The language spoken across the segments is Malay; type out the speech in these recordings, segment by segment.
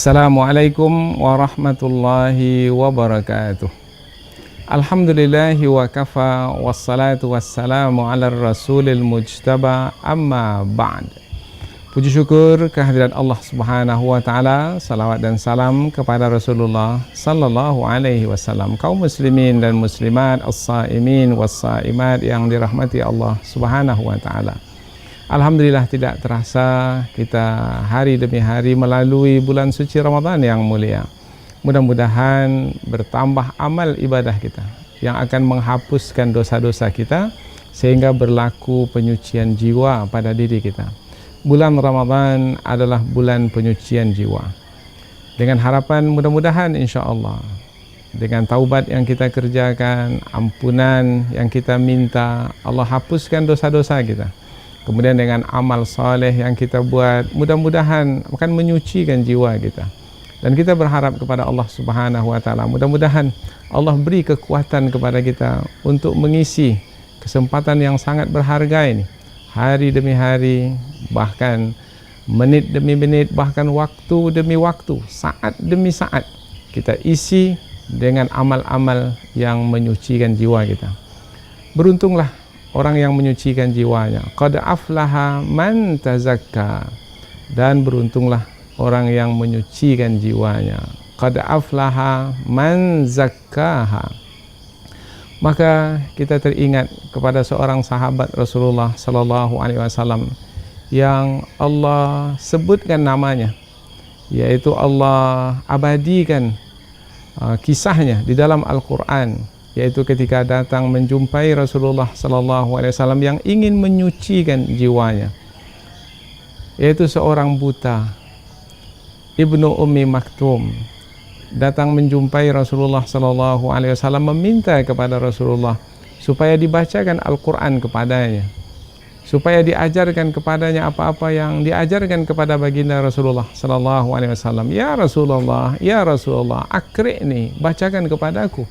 Assalamualaikum warahmatullahi wabarakatuh. Alhamdulillahi wa kafa, wassalatu wassalamu ala rasulil mujtaba, amma ba'd. Puji syukur kehadirat Allah subhanahu wa ta'ala, salawat dan salam kepada Rasulullah sallallahu alaihi wasallam. Kaum muslimin dan muslimat, as-saimin was-saimat yang dirahmati Allah subhanahu wa ta'ala. Alhamdulillah, tidak terasa kita hari demi hari melalui bulan suci Ramadan yang mulia. Mudah-mudahan bertambah amal ibadah kita yang akan menghapuskan dosa-dosa kita sehingga berlaku penyucian jiwa pada diri kita. Bulan Ramadan adalah bulan penyucian jiwa. Dengan harapan mudah-mudahan insya Allah dengan taubat yang kita kerjakan, ampunan yang kita minta, Allah hapuskan dosa-dosa kita. Kemudian dengan amal saleh yang kita buat, mudah-mudahan akan menyucikan jiwa kita. Dan kita berharap kepada Allah subhanahu wa ta'ala, mudah-mudahan Allah beri kekuatan kepada kita untuk mengisi kesempatan yang sangat berharga ini. Hari demi hari, bahkan menit demi menit, bahkan waktu demi waktu, saat demi saat, kita isi dengan amal-amal yang menyucikan jiwa kita. Beruntunglah orang yang menyucikan jiwanya. Qad aflaha man tazakka. Dan beruntunglah orang yang menyucikan jiwanya. Qad aflaha man zakkaha. Maka kita teringat kepada seorang sahabat Rasulullah sallallahu alaihi wasallam yang Allah sebutkan namanya, yaitu Allah abadikan kisahnya di dalam Al-Quran, yaitu ketika datang menjumpai Rasulullah sallallahu alaihi wasallam yang ingin menyucikan jiwanya, yaitu seorang buta, Ibnu Ummi Maktum, datang menjumpai Rasulullah sallallahu alaihi wasallam meminta kepada Rasulullah supaya dibacakan Al-Quran kepadanya, supaya diajarkan kepadanya apa-apa yang diajarkan kepada baginda Rasulullah sallallahu alaihi wasallam. Ya Rasulullah, akri'ni, bacakan kepadaku.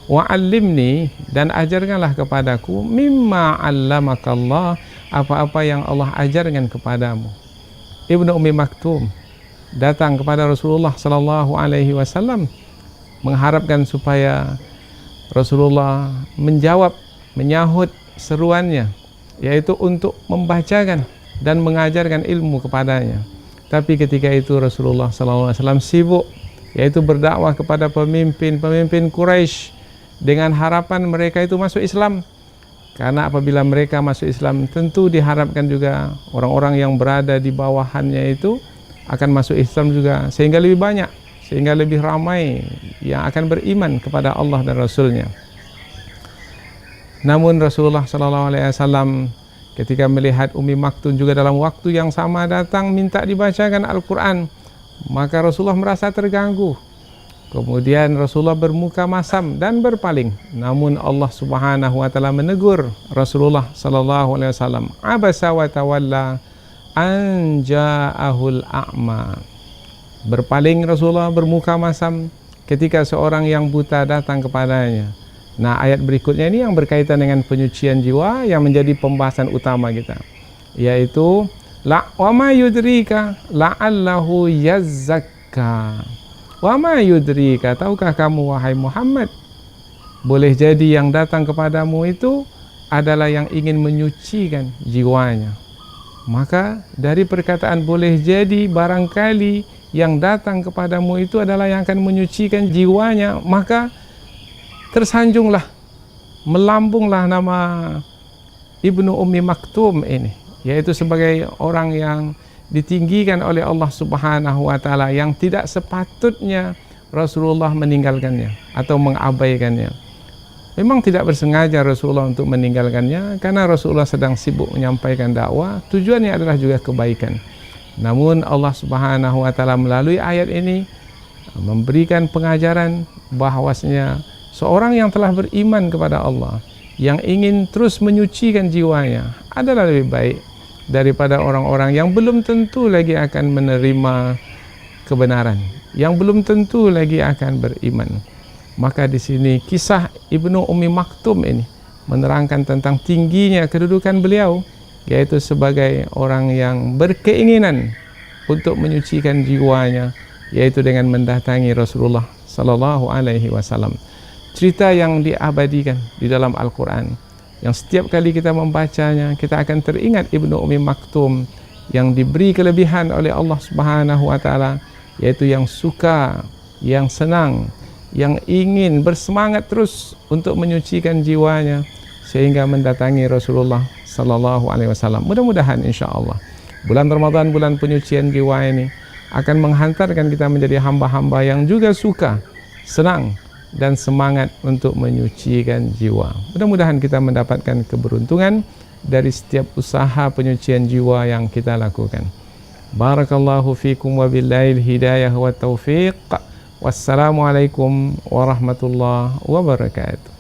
Wa'allimni, dan ajarkanlah kepadaku, mimma 'allamakallah, apa-apa yang Allah ajarkan kepadamu. Ibnu Ummi Maktum datang kepada Rasulullah sallallahu alaihi wasallam mengharapkan supaya Rasulullah menyahut seruannya, yaitu untuk membacakan dan mengajarkan ilmu kepadanya. Tapi ketika itu Rasulullah sallallahu alaihi wasallam sibuk, yaitu berdakwah kepada pemimpin Quraisy dengan harapan mereka itu masuk Islam. Karena apabila mereka masuk Islam, tentu diharapkan juga orang-orang yang berada di bawahannya itu akan masuk Islam juga, sehingga lebih banyak, sehingga lebih ramai yang akan beriman kepada Allah dan Rasulnya. Namun Rasulullah SAW ketika melihat Ummi Maktum juga dalam waktu yang sama datang minta dibacakan Al-Quran, maka Rasulullah merasa terganggu. Kemudian Rasulullah bermuka masam dan berpaling. Namun Allah subhanahu wa ta'ala menegur Rasulullah SAW. Abasa wa tawalla an ja'ahul a'ma. Berpaling Rasulullah, bermuka masam ketika seorang yang buta datang kepadanya. Nah, ayat berikutnya ini yang berkaitan dengan penyucian jiwa yang menjadi pembahasan utama kita, yaitu wa ma yudrika la'allahu yazzakka. Wa ma yudrika, tahukah kamu wahai Muhammad, boleh jadi yang datang kepadamu itu adalah yang ingin menyucikan jiwanya. Maka dari perkataan boleh jadi, barangkali yang datang kepadamu itu adalah yang akan menyucikan jiwanya, maka tersanjunglah, melambunglah nama Ibnu Ummi Maktum ini, yaitu sebagai orang yang ditinggikan oleh Allah subhanahu wa ta'ala, yang tidak sepatutnya Rasulullah meninggalkannya atau mengabaikannya. Memang tidak bersengaja Rasulullah untuk meninggalkannya, karena Rasulullah sedang sibuk menyampaikan dakwah, tujuannya adalah juga kebaikan. Namun Allah subhanahu wa ta'ala melalui ayat ini memberikan pengajaran bahwasanya seorang yang telah beriman kepada Allah, yang ingin terus menyucikan jiwanya, adalah lebih baik daripada orang-orang yang belum tentu lagi akan menerima kebenaran, yang belum tentu lagi akan beriman. Maka di sini kisah Ibnu Ummi Maktum ini menerangkan tentang tingginya kedudukan beliau, yaitu sebagai orang yang berkeinginan untuk menyucikan jiwanya, yaitu dengan mendatangi Rasulullah sallallahu alaihi wasallam. Cerita yang diabadikan di dalam Al-Quran, yang setiap kali kita membacanya kita akan teringat Ibnu Ummi Maktum yang diberi kelebihan oleh Allah Subhanahu wa taala, yaitu yang suka, yang senang, yang ingin bersemangat terus untuk menyucikan jiwanya sehingga mendatangi Rasulullah sallallahu alaihi wasallam. Mudah-mudahan insyaallah bulan Ramadan, bulan penyucian jiwa ini akan menghantarkan kita menjadi hamba-hamba yang juga suka, senang dan semangat untuk menyucikan jiwa. Mudah-mudahan kita mendapatkan keberuntungan dari setiap usaha penyucian jiwa yang kita lakukan. Barakallahu fikum wa billahil hidayah wa taufiq. Wassalamualaikum warahmatullahi wabarakatuh.